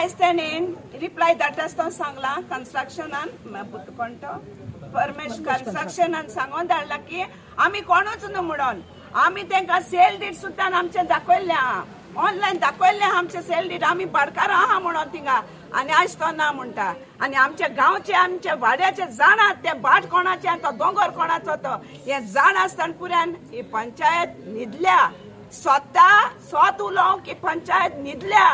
आयज तेणी रिप्लाय धाडटा सांगला कन्स्ट्रक्शनान कोणतो परमेश कन्स्ट्रक्शनान सांगून धाडला की आमी कोणूच न्हू म्हणून आमी तांकां सेल डीड सुद्दां आमचे दाखयल्ले आहा ऑनलायन दाखयल्ले आमचे सेल डीड आमी भाटकार आहा म्हणून थिंगा आनी आयज तो ना म्हणटा आनी आमचे गांवचे आमचे वाड्याचे जाणात ते भाट कोणाचे आनी तो दोंगर कोणाचो तो हे जाण आसतना पुऱ्यान ही पंचायत न्हिदल्या स्वत उलोवंक की पंचायत न्हिदल्या.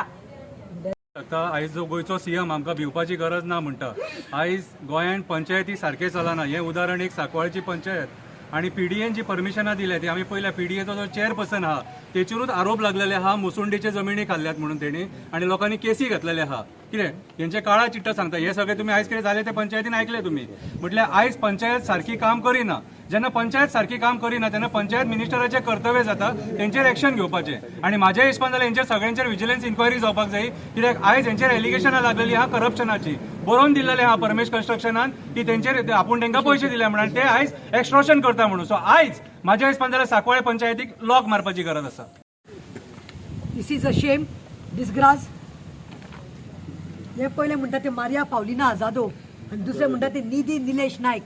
आता आयज जो गोयचो सीएम आमकां भिवपाची गरज ना म्हणटा. आयज गोंयांत पंचायती सारखे चलना. हें उदाहरण एक सांकवाळची पंचायत आणि पीडीएन जी परमिशनां दिल्या ती आमी पयल्या पीडीएचो जो चेअरपर्सन आहा तेचेरूच आरोप लागलेले आहा मुसुंडेचे जमिनी खाल्ल्यात म्हणून तेणी आणि लोकांनी केसी घातलेले आहा. कितें हेंचे काळा चिट्टा सांगता हे सगळे तुम्ही आयज कितें जाले ते पंचायतीन ऐकले तुम्ही. म्हटल्यार आयज पंचायत सारखी काम करिना. जेन्ना पंचायत सारखी काम करिना तेन्ना पंचायत मिनिस्टराचे कर्तव्य जाता तेंचेर एक्शन घेवपाचें. आणि म्हाज्या हिसपान जाल्यार हेंचेर सगळ्यांचेर विजिलन्स इन्क्वायरी जावपाक जाय. कित्याक आयज हेंचेर एलिगेशनां लागलेली आहा करप्शनाची. बरोवन दिल्लेले आहा परमेश कन्स्ट्रक्शनान की तेंचेर आपूण तांकां पयशे दिले म्हणून ते आयज एक्स्ट्रॉशन करता म्हणून. सो आयज म्हाज्या हिसपान जाल्यार सांकवाळे पंचायतीक लॉक मारपाची गरज आसा. दिस इज अ शेम डिस्ग्रास. हे पहिले म्हणटा ते मारिया पावलिना आझादो आणि दुसरे म्हणटा ते निधी निलेश नायक.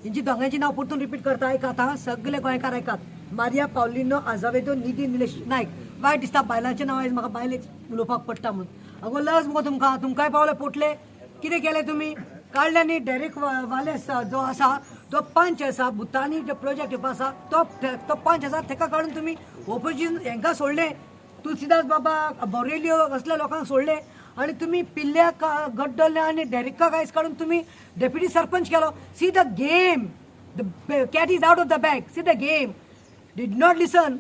यांची दोघांची नाव परतून रिपीट करता ऐकात हा सगळे गोंयकार ऐकात. मारिया पावलिनो आझावेदो निधी निलेश नायक. वायट दिसता बायलांचे नांव आयज म्हाका बायलेक उलोवपाक पडटा म्हणून. अगो लज मगो तुमकांय पावले पोटले. कितें केलें तुमी काडले न्ही. डेरेक वालेस जो आसा तो पंच आसा भुतानी जो प्रोजेक्ट येवपा आसा तो पंच आसा ताका काडून तुमी ओपोजिशन हांकां सोडले. तुलसीदास बाबा बोरेलियो असल्या लोकांक सोडले आणि तुम्ही पिल्ल्याक गड्डले आणि डेरेका कायच काढून तुम्ही डेप्युटी सरपंच केलो. See the game. The cat is out of the bag. See the game. Did not listen.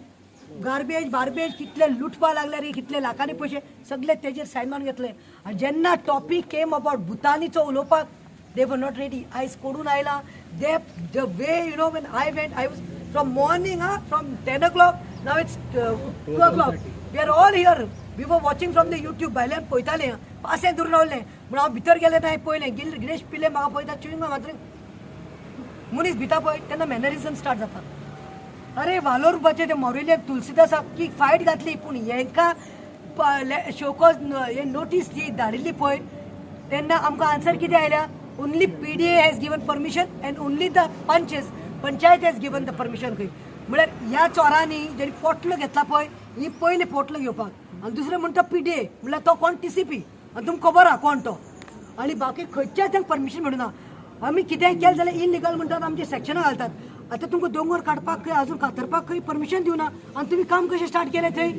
बार्बेज कितले लुटपा लागले रे कितले लाखांनी पयशे सगळे तेजेर सायन मारून घेतले. आणि जेन्ना टॉपिक केम अबाउट भुतानीचो उलोवपाक दे वर नॉट रेडी. आयज कोडून आयला दे the way you know when I went I was from morning from 10 o'clock now it's 2 o'clock. We are all here. We were watching from the YouTube. भायल्यान पळयताले पासें दूर रावले म्हणून हांव भितर गेले नाही पळयलें. गिरीश पिले म्हाका पळयता चुईंग मात्र मनीस भिता पळय तेन्ना मॅनरिझम स्टार्ट जाता. अरे वालोरपाचे ते मोरेलियाक तुलसीदासाक की फायट घातली पूण हेंकां शोकॉज हे नोटीस जी धाडिल्ली पळय तेन्ना आमकां आन्सर कितें आयल्या. Only PDA has given permission and only the panchayat has given the permission खंय. म्हळ्यार ह्या चोरांनी जेणी पोटलो घेतला पळय ही पयले पोटलो घेवपाक आणि दुसरें म्हणटा पीडीए म्हळ्यार तो कोण टीसीपी आनी तुमकां खबर आहा कोण तो. आनी बाकी खंयच्याच तांकां परमिशन मेळना. आमी कितेंय केलें जाल्यार इनलिगल म्हणटात आमचे सेक्शनां घालतात. आतां तुमकां दोंगर काडपाक खंय आजून कातरपाक खंय परमिशन दिवना आनी तुमी काम कशें स्टार्ट केलें थंय.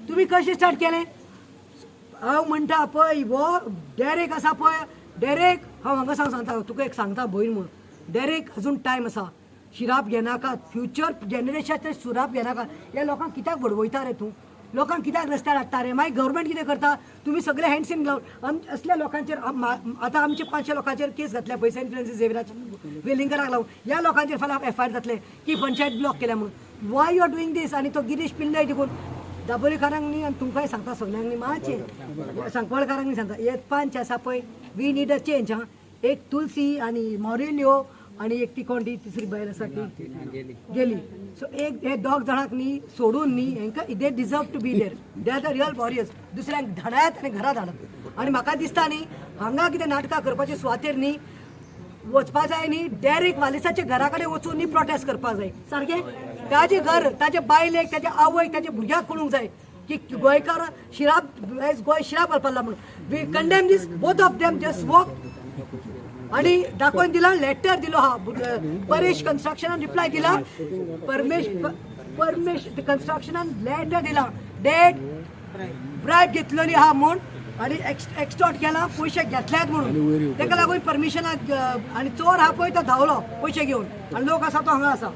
तुमी कशें स्टार्ट केलें. हांव म्हणटा पळय हो डेरेक आसा पळय डेरेक हांव हांगा सांगता तुका एक सांगता भयण म्हूण. डेरेक अजून टायम आसा. शिराप घेनाका. फ्युचर जनरेशनाचे सुराप घेनाका. ह्या लोकांक कित्याक बडवयता रे तूं. लोकांक कित्याक रस्त्यार हाडटा रे. मागीर गव्हर्मेंट कितें करता तुमी सगळे हँड्स इन ग्लावज असल्या लोकांचेर आतां आमचे 500 लोकांचेर केस घातल्या पळय सेंट फ्रांसीस झेवियराचे वेलिंगराक लागून. ह्या लोकांचेर फाल्यां एफआयआर जातले की पंचायत ब्लॉक केल्या म्हणून. वाय यू आर डुईंग दीस. आनी तो गिरीश पिल्लय देखून दाबोलीकारांक न्ही आनी तुमकांय सांगता सगळ्यांक न्ही मातशें सांकवाळकारांक न्ही सांगता हे पंच आसा पळय वी नीड अ चेंज. हां एक तुलसी आनी मोरेलियो आणि एक ती कोणती तिसरी बायल आसा ती गेली. सो एक हे दोग जाणांक न्ही सोडून न्ही हांकां they deserve to be there. They are the real warriors. दुसऱ्यांक धाडात आनी घरा धाडत. आनी म्हाका दिसता न्ही हांगा कितें नाटकां करपाचे सुवातेर न्ही वचपा जाय न्ही डायरेक्ट वालिसाच्या घरा कडेन वचून न्ही प्रोटेस्ट करपाक जाय सारकें. ताजें घर ताजे बायलेक ताज्या आवयक ताज्या भुरग्याक कळूंक जाय की गोंयकार शिराप गोंय शिराप घालपाक लागून. We condemn this both of them just walk आणि दाखवून दिला. लेटर दिलो हा परेश कन्स्ट्रक्शनान रिप्लाय दिला. परमेश कन्स्ट्रक्शनान लेटर दिला डेट ब्रायब घेतलेली हा म्हूण आणि एक्स्टॉर्ट केला पयशे घेतल्यात म्हणून. ताका लागून परमिशनाक आणि चोर हा पळय तो धांवलो पयशे घेवन आणि लोक आसा तो हांगा आसा.